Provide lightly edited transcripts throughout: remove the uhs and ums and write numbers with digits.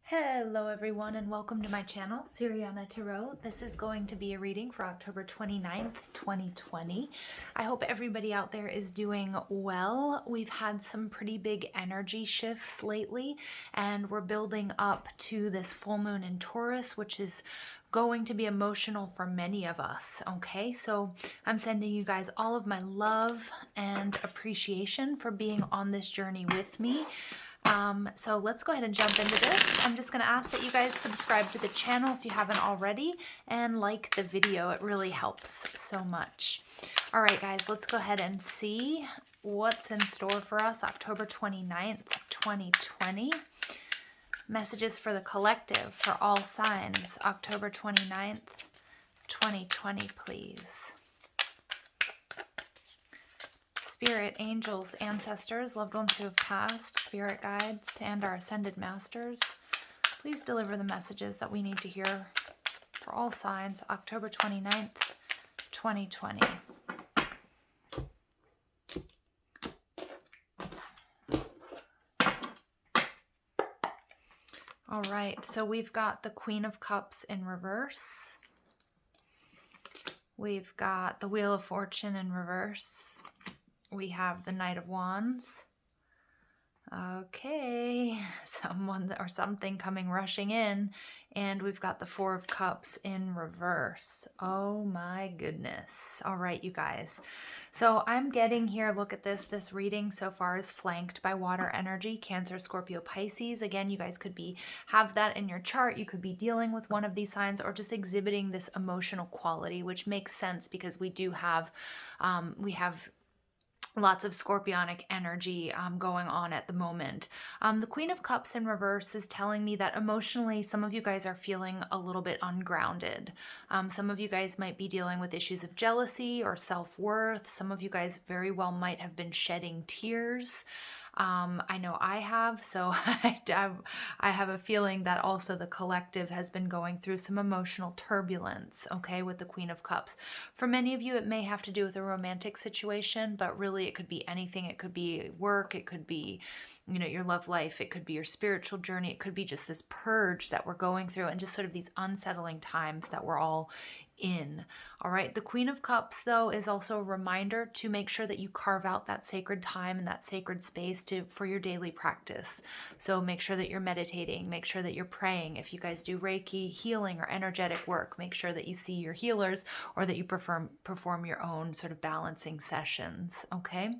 Hello everyone and welcome to my channel, Siriana Tarot. This is going to be a reading for October 29th, 2020. I hope everybody out there is doing well. We've had some pretty big energy shifts lately and we're building up to this full moon in Taurus, which is going to be emotional for many of us. Okay, so I'm sending you guys all of my love and appreciation for being on this journey with me. So let's go ahead and jump into this. I'm just going to ask that you guys subscribe to the channel if you haven't already and like the video. It really helps so much. All right, guys, let's go ahead and see what's in store for us October 29th, 2020. Messages for the collective for all signs October 29th, 2020, please. Spirit, angels, ancestors, loved ones who have passed, spirit guides, and our ascended masters, please deliver the messages that we need to hear for all signs, October 29th, 2020. All right, so we've got the Queen of Cups in reverse. We've got the Wheel of Fortune in reverse. We have the Knight of Wands. Okay, someone or something coming rushing in. And we've got the Four of Cups in reverse. Oh my goodness. All right, you guys. So I'm getting here, look at this. This reading so far is flanked by water energy, Cancer, Scorpio, Pisces. Again, you guys could have that in your chart. You could be dealing with one of these signs or just exhibiting this emotional quality, which makes sense because we do have, we have lots of scorpionic energy going on at the moment. The Queen of Cups in reverse is telling me that emotionally, some of you guys are feeling a little bit ungrounded. Some of you guys might be dealing with issues of jealousy or self-worth. Some of you guys very well might have been shedding tears. I know I have, so I have a feeling that also the collective has been going through some emotional turbulence, okay, with the Queen of Cups. For many of you, it may have to do with a romantic situation, but really it could be anything. It could be work, it could be, you know, your love life, it could be your spiritual journey, it could be just this purge that we're going through and just sort of these unsettling times that we're all in. All right, the Queen of Cups though is also a reminder to make sure that you carve out that sacred time and that sacred space for your daily practice. So make sure that you're meditating, make sure that you're praying. If you guys do Reiki, healing, or energetic work, make sure that you see your healers or that you perform your own sort of balancing sessions. Okay.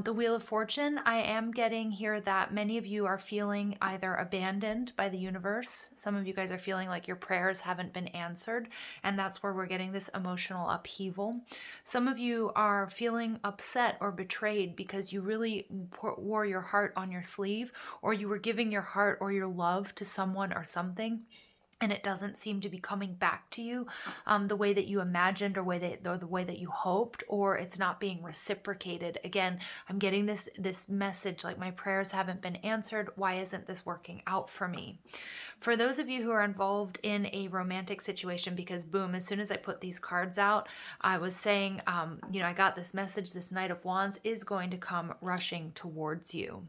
The Wheel of Fortune, I am getting here that many of you are feeling either abandoned by the universe. Some of you guys are feeling like your prayers haven't been answered, and that's where we're getting this emotional upheaval. Some of you are feeling upset or betrayed because you really wore your heart on your sleeve, or you were giving your heart or your love to someone or something, and it doesn't seem to be coming back to you the way that you imagined or the way that you hoped, or it's not being reciprocated. Again, I'm getting this message like my prayers haven't been answered. Why isn't this working out for me? For those of you who are involved in a romantic situation, because boom, as soon as I put these cards out, I was saying, you know, I got this message, this Knight of Wands is going to come rushing towards you.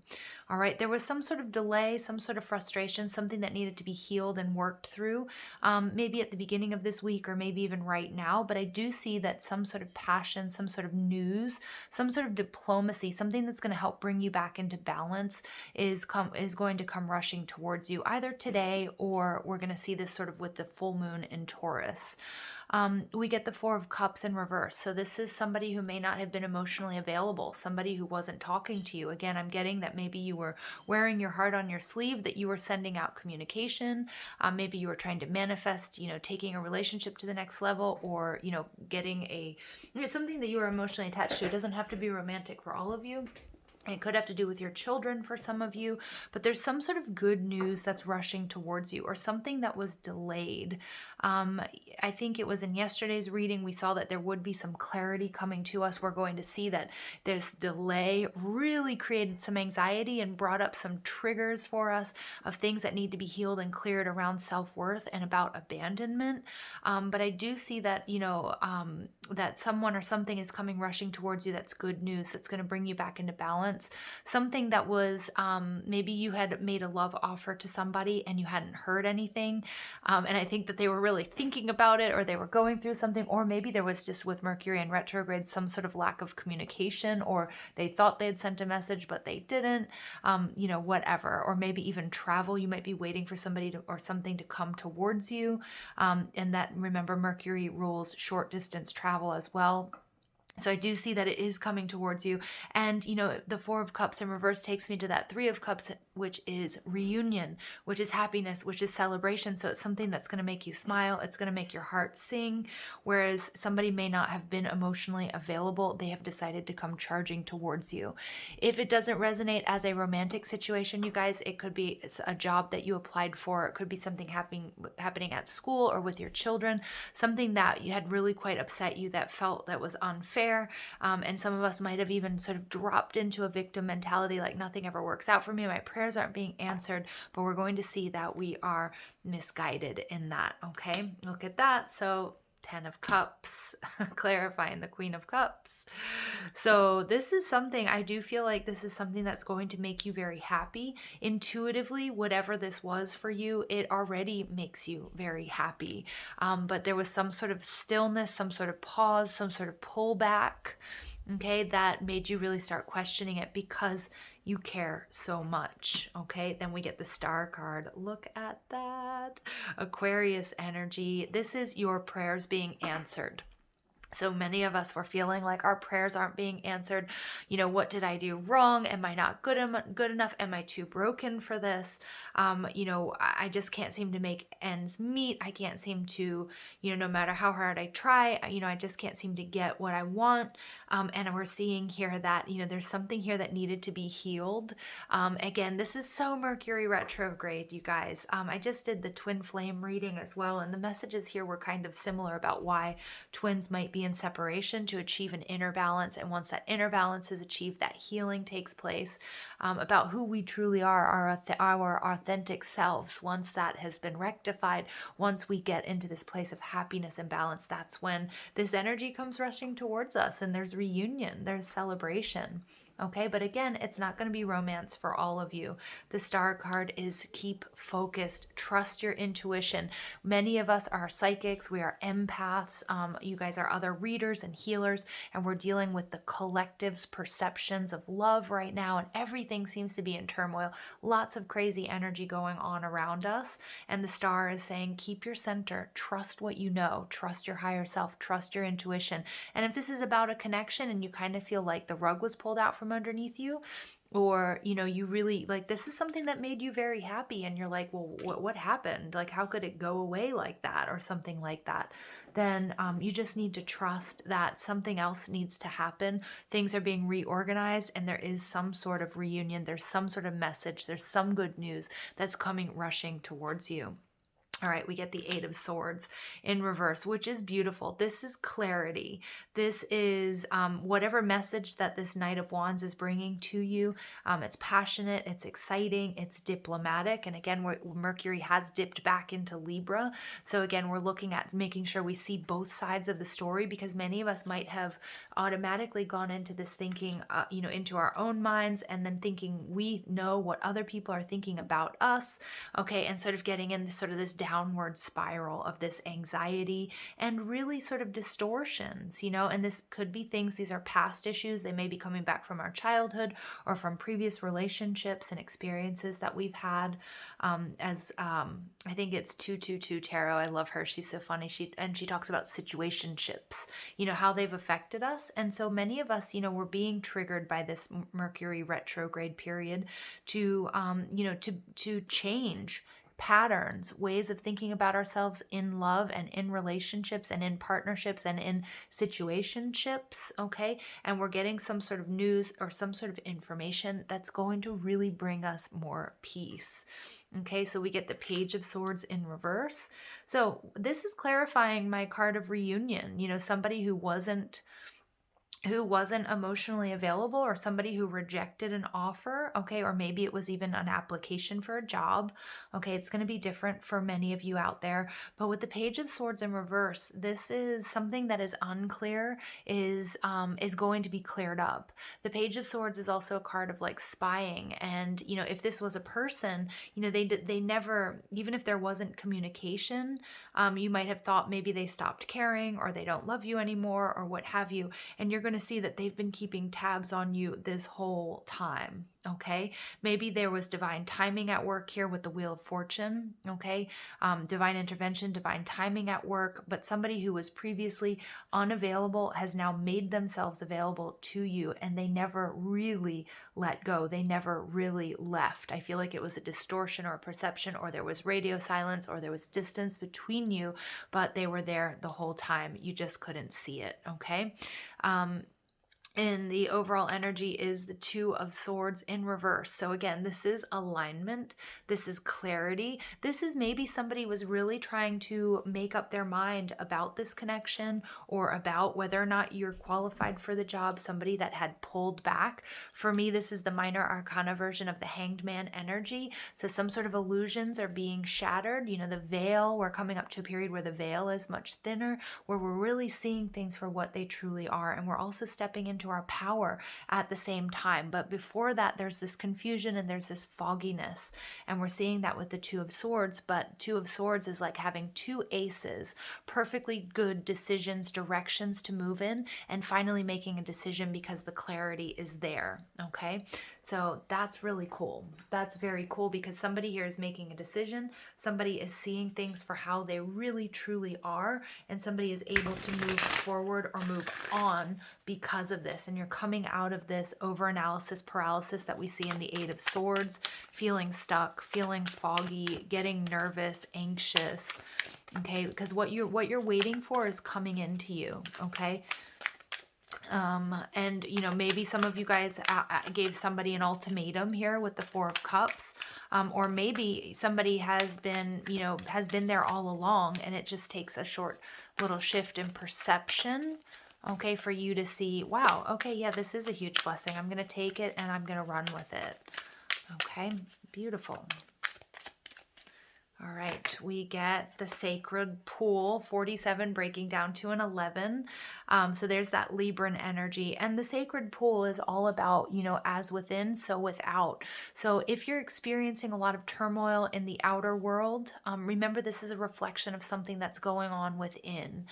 All right, there was some sort of delay, some sort of frustration, something that needed to be healed and worked through, maybe at the beginning of this week or maybe even right now. But I do see that some sort of passion, some sort of news, some sort of diplomacy, something that's going to help bring you back into balance is going to come rushing towards you either today, or we're going to see this sort of with the full moon in Taurus. We get the Four of Cups in reverse. So this is somebody who may not have been emotionally available, somebody who wasn't talking to you. Again, I'm getting that maybe you were wearing your heart on your sleeve, that you were sending out communication. Maybe you were trying to manifest, you know, taking a relationship to the next level, or, you know, getting something that you were emotionally attached to. It doesn't have to be romantic for all of you. It could have to do with your children for some of you, but there's some sort of good news that's rushing towards you, or something that was delayed. I think it was in yesterday's reading, we saw that there would be some clarity coming to us. We're going to see that this delay really created some anxiety and brought up some triggers for us of things that need to be healed and cleared around self-worth and about abandonment. But I do see that, you know, that someone or something is coming rushing towards you. That's good news. That's going to bring you back into balance. romance, something that was maybe you had made a love offer to somebody and you hadn't heard anything. And I think that they were really thinking about it, or they were going through something, or maybe there was just with Mercury in retrograde some sort of lack of communication, or they thought they had sent a message but they didn't, whatever. Or maybe even travel. You might be waiting for somebody to, or something to come towards you. And that, remember, Mercury rules short distance travel as well. So I do see that it is coming towards you. And, the Four of Cups in reverse takes me to that Three of Cups, which is reunion, which is happiness, which is celebration. So it's something that's going to make you smile. It's going to make your heart sing. Whereas somebody may not have been emotionally available. They have decided to come charging towards you. If it doesn't resonate as a romantic situation, you guys, it could be a job that you applied for. It could be something happening at school or with your children, something that you had really quite upset you, that felt that was unfair. And some of us might have even sort of dropped into a victim mentality, like nothing ever works out for me, my prayers aren't being answered. But we're going to see that we are misguided in that. Okay, look at that. So 10 of Cups, clarifying the Queen of Cups. So this is something, I do feel like this is something that's going to make you very happy. Intuitively, whatever this was for you, it already makes you very happy. But there was some sort of stillness, some sort of pause, some sort of pullback, okay, that made you really start questioning it because you care so much. Okay, then we get the Star card. Look at that. Aquarius energy. This is your prayers being answered. So many of us were feeling like our prayers aren't being answered. What did I do wrong? Am I not good enough? Am I too broken for this? I just can't seem to make ends meet. I can't seem to, no matter how hard I try, I just can't seem to get what I want. And we're seeing here that, there's something here that needed to be healed. Again, this is so Mercury retrograde, you guys. I just did the twin flame reading as well. And the messages here were kind of similar about why twins might be in separation to achieve an inner balance. And once that inner balance is achieved, that healing takes place, about who we truly are, our authentic selves. Once that has been rectified, once we get into this place of happiness and balance, that's when this energy comes rushing towards us, and there's reunion, there's celebration. Okay, but again, it's not going to be romance for all of you. The Star card is keep focused, trust your intuition. Many of us are psychics, we are empaths. You guys are other readers and healers, and we're dealing with the collective's perceptions of love right now, and everything seems to be in turmoil. Lots of crazy energy going on around us, and the Star is saying, keep your center, trust what you know, trust your higher self, trust your intuition. And if this is about a connection and you kind of feel like the rug was pulled out from underneath you, or you really like, this is something that made you very happy and you're like, well, what happened? Like, how could it go away like that, or something like that? Then you just need to trust that something else needs to happen. Things are being reorganized, and there is some sort of reunion, there's some sort of message, there's some good news that's coming rushing towards you. All right, we get the Eight of Swords in reverse, which is beautiful. This is clarity. This is whatever message that this Knight of Wands is bringing to you. It's passionate, it's exciting, it's diplomatic. And again, Mercury has dipped back into Libra. So again, we're looking at making sure we see both sides of the story, because many of us might have automatically gone into this thinking, into our own minds, and then thinking we know what other people are thinking about us. Okay, and sort of getting in this downward spiral of this anxiety and really sort of distortions, and this could be things, these are past issues. They may be coming back from our childhood or from previous relationships and experiences that we've had. I think it's 222 Tarot. I love her. She's so funny. She talks about situationships, how they've affected us. And so many of us, we're being triggered by this Mercury retrograde period to change patterns, ways of thinking about ourselves in love and in relationships and in partnerships and in situationships, okay? And we're getting some sort of news or some sort of information that's going to really bring us more peace. Okay, so we get the Page of Swords in reverse. So this is clarifying my card of reunion, somebody who wasn't who wasn't emotionally available, or somebody who rejected an offer, okay, or maybe it was even an application for a job, okay. It's going to be different for many of you out there, but with the Page of Swords in reverse, this is something that is unclear, is going to be cleared up. The Page of Swords is also a card of like spying, and you know, if this was a person, you know, they never, even if there wasn't communication, you might have thought maybe they stopped caring, or they don't love you anymore, or what have you, and you're going to see that they've been keeping tabs on you this whole time. Okay, maybe there was divine timing at work here with the Wheel of Fortune. Okay, divine intervention, divine timing at work, but somebody who was previously unavailable has now made themselves available to you, and they never really let go. They never really left. I feel like it was a distortion or a perception, or there was radio silence, or there was distance between you, but they were there the whole time. You just couldn't see it. Okay. And the overall energy is the Two of Swords in reverse. So again, this is alignment. This is clarity. This is maybe somebody was really trying to make up their mind about this connection, or about whether or not you're qualified for the job, somebody that had pulled back. For me, this is the Minor Arcana version of the Hanged Man energy. So some sort of illusions are being shattered. You know, the veil, we're coming up to a period where the veil is much thinner, where we're really seeing things for what they truly are. And we're also stepping into our power at the same time. But before that, there's this confusion and there's this fogginess. And we're seeing that with the Two of Swords. But Two of Swords is like having two aces, perfectly good decisions, directions to move in, and finally making a decision because the clarity is there. Okay. So that's really cool. That's very cool, because somebody here is making a decision. Somebody is seeing things for how they really truly are, and somebody is able to move forward or move on because of this. And you're coming out of this overanalysis paralysis that we see in the Eight of Swords, feeling stuck, feeling foggy, getting nervous, anxious. Okay, because what you're waiting for is coming into you. Okay. And you know, maybe some of you guys gave somebody an ultimatum here with the Four of Cups, or maybe somebody has been, you know, has been there all along, and it just takes a short little shift in perception, okay, for you to see, wow, okay, yeah, this is a huge blessing. I'm going to take it and I'm going to run with it. Okay, beautiful. All right, we get the Sacred Pool, 47 breaking down to an 11. So there's that Libran energy. And the Sacred Pool is all about, you know, as within, so without. So if you're experiencing a lot of turmoil in the outer world, remember this is a reflection of something that's going on within.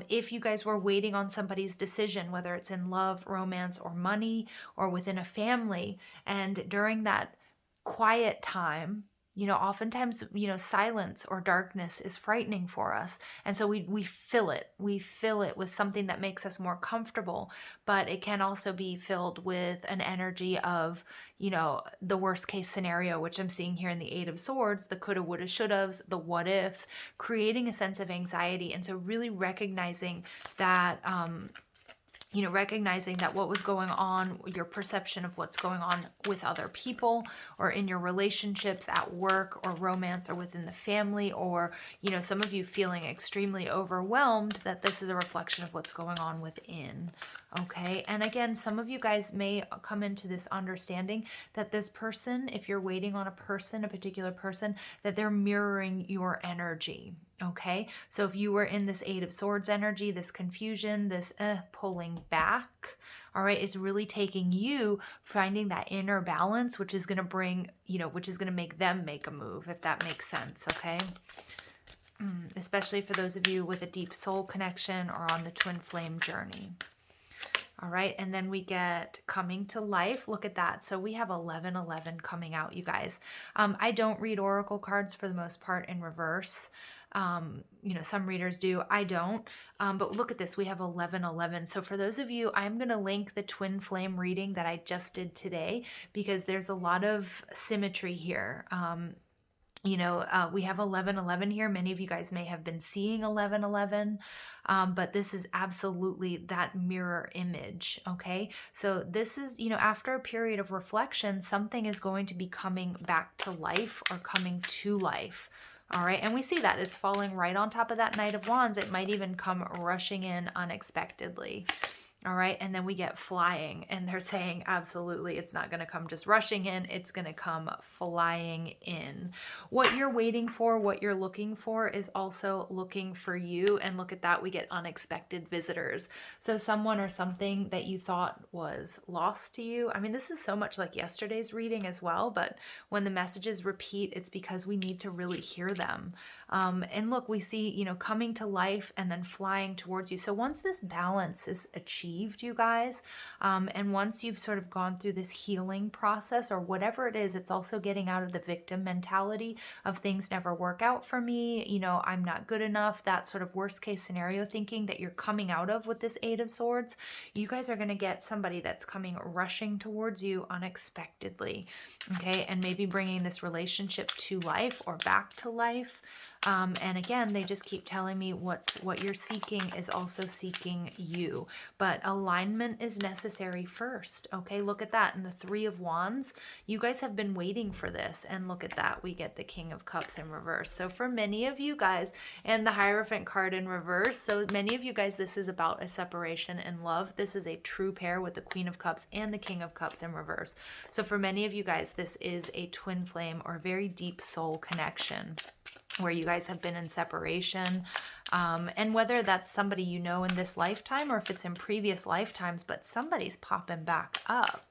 If you guys were waiting on somebody's decision, whether it's in love, romance, or money, or within a family, and during that quiet time, you know, oftentimes, you know, silence or darkness is frightening for us. And so we fill it. We fill it with something that makes us more comfortable, but it can also be filled with an energy of, you know, the worst case scenario, which I'm seeing here in the Eight of Swords, the coulda, woulda, shouldas, the what ifs, creating a sense of anxiety. And so really recognizing that, you know, recognizing that what was going on, your perception of what's going on with other people, or in your relationships at work or romance or within the family, or, you know, some of you feeling extremely overwhelmed, that this is a reflection of what's going on within. Okay. And again, some of you guys may come into this understanding that this person, if you're waiting on a person, a particular person, that they're mirroring your energy. Okay. So if you were in this Eight of Swords energy, this confusion, this pulling back, all right, it's really taking you finding that inner balance, which is going to bring, you know, which is going to make them make a move, if that makes sense. Okay. Especially for those of you with a deep soul connection or on the twin flame journey. All right, and then we get coming to life. Look at that. So we have 1111 coming out, you guys. I don't read oracle cards for the most part in reverse. You know, some readers do. I don't. But look at this. We have 1111. So for those of you, I'm going to link the twin flame reading that I just did today, because there's a lot of symmetry here. You know, we have 1111 here. Many of you guys may have been seeing 1111, but this is absolutely that mirror image. Okay. So this is, you know, after a period of reflection, something is going to be coming back to life or coming to life. All right. And we see that it's falling right on top of that Knight of Wands. It might even come rushing in unexpectedly. All right. And then we get flying, and they're saying, absolutely, it's not going to come just rushing in. It's going to come flying in. What you're waiting for, what you're looking for is also looking for you. And look at that. We get unexpected visitors. So someone or something that you thought was lost to you. I mean, this is so much like yesterday's reading as well. But when the messages repeat, it's because we need to really hear them. And look, we see, coming to life and then flying towards you. So once this balance is achieved, you guys, and once you've sort of gone through this healing process or whatever it is, it's also getting out of the victim mentality of things never work out for me, I'm not good enough, that sort of worst case scenario thinking that you're coming out of with this Eight of Swords. You guys are going to get somebody that's coming rushing towards you unexpectedly, okay, and maybe bringing this relationship to life or back to life. And again, they just keep telling me what you're seeking is also seeking you. But alignment is necessary first. Okay, look at that. And the Three of Wands, you guys have been waiting for this. And look at that. We get the King of Cups in reverse. So for many of you guys, and the Hierophant card in reverse, so many of you guys, this is about a separation in love. This is a true pair with the Queen of Cups and the King of Cups in reverse. So for many of you guys, this is a twin flame or very deep soul connection where you guys have been in separation, and whether that's somebody you know in this lifetime or if it's in previous lifetimes, but somebody's popping back up.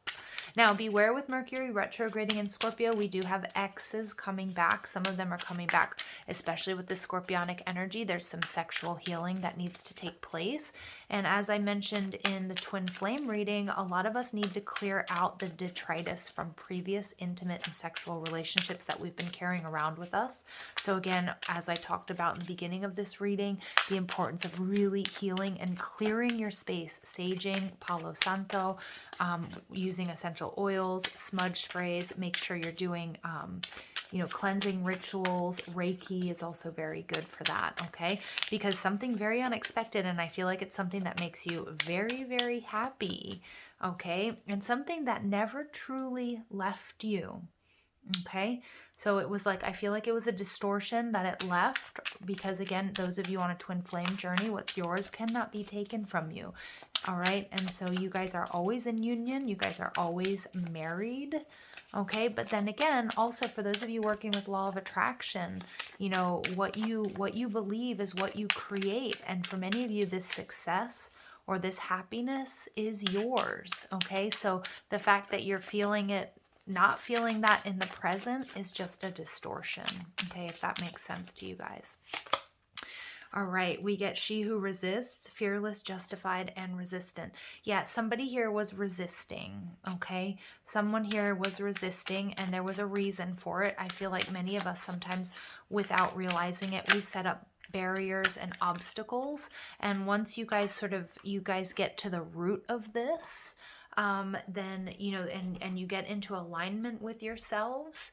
Now, beware with Mercury retrograding in Scorpio. We do have exes coming back. Some of them are coming back, especially with the scorpionic energy. There's some sexual healing that needs to take place. And as I mentioned in the twin flame reading, a lot of us need to clear out the detritus from previous intimate and sexual relationships that we've been carrying around with us. So again, as I talked about in the beginning of this reading, the importance of really healing and clearing your space, saging, Palo Santo, using essential oils, smudge sprays. Make sure you're doing, cleansing rituals. Reiki is also very good for that, okay? Because something very unexpected, and I feel like it's something that makes you very, very happy, okay? And something that never truly left you. Okay, so it was like, I feel like it was a distortion that it left, because again, those of you on a twin flame journey, what's yours cannot be taken from you. All right, and so you guys are always in union, you guys are always married. Okay, but then again, also for those of you working with law of attraction, what you believe is what you create. And for many of you, this success or this happiness is yours. Okay, so the fact that you're not feeling that in the present is just a distortion. Okay, if that makes sense to you guys. All right, we get she who resists, fearless, justified, and resistant. Yeah, somebody here was resisting, okay? Someone here was resisting, and there was a reason for it. I feel like many of us sometimes, without realizing it, we set up barriers and obstacles. And once you guys get to the root of this, then, and you get into alignment with yourselves,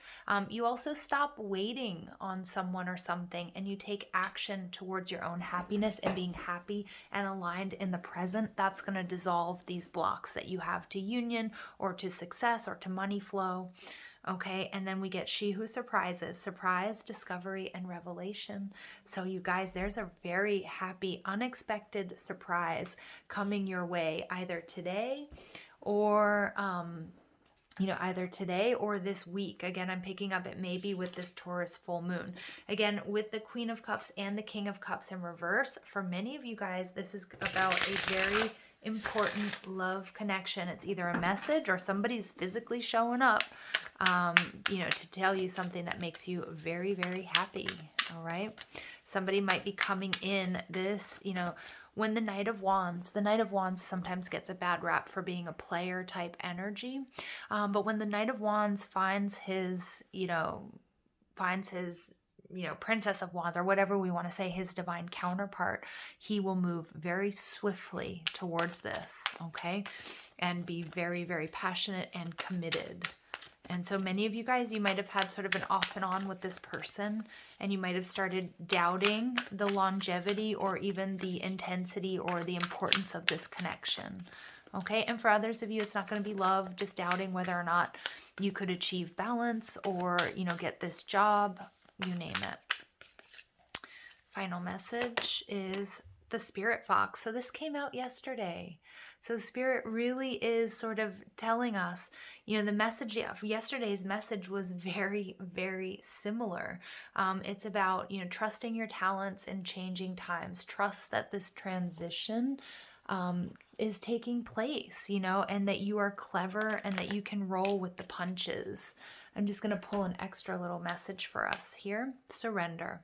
you also stop waiting on someone or something, and you take action towards your own happiness and being happy and aligned in the present. That's going to dissolve these blocks that you have to union or to success or to money flow. Okay, and then we get she who surprises, surprise, discovery, and revelation. So you guys, there's a very happy, unexpected surprise coming your way either today or this week. Again, I'm picking up it maybe with this Taurus full moon. Again, with the Queen of Cups and the King of Cups in reverse, for many of you guys, this is about a very important love connection. It's either a message or somebody's physically showing up, to tell you something that makes you very, very happy. All right. Somebody might be coming in this, when the Knight of Wands sometimes gets a bad rap for being a player type energy. But when the Knight of Wands finds his Princess of Wands, or whatever we want to say, his divine counterpart, he will move very swiftly towards this, okay? And be very, very passionate and committed. And so many of you guys, you might have had sort of an off and on with this person, and you might have started doubting the longevity or even the intensity or the importance of this connection. Okay, and for others of you, it's not going to be love, just doubting whether or not you could achieve balance or, get this job, you name it. Final message is the Spirit Fox. So this came out yesterday. So Spirit really is sort of telling us, you know, the message of yesterday's message was very, very similar. It's about, you know, trusting your talents in changing times. Trust that this transition is taking place, you know, and that you are clever and that you can roll with the punches. I'm just going to pull an extra little message for us here. Surrender.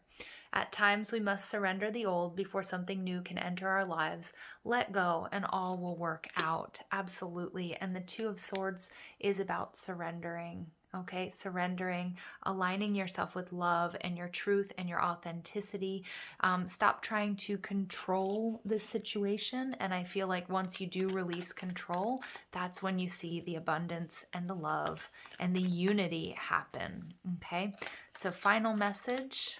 At times, we must surrender the old before something new can enter our lives. Let go, and all will work out. Absolutely. And the Two of Swords is about surrendering. Okay, surrendering, aligning yourself with love and your truth and your authenticity. Stop trying to control this situation. And I feel like once you do release control, that's when you see the abundance and the love and the unity happen. Okay, so final message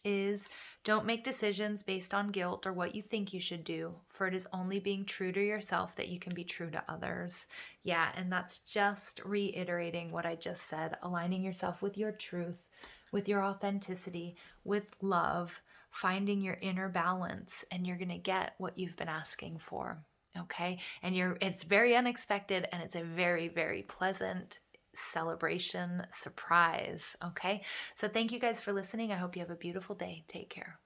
is don't make decisions based on guilt or what you think you should do, for it is only being true to yourself that you can be true to others. Yeah, and that's just reiterating what I just said, aligning yourself with your truth, with your authenticity, with love, finding your inner balance, and you're going to get what you've been asking for. Okay? And it's very unexpected, and it's a very, very pleasant celebration surprise. Okay, so thank you guys for listening. I hope you have a beautiful day. Take care.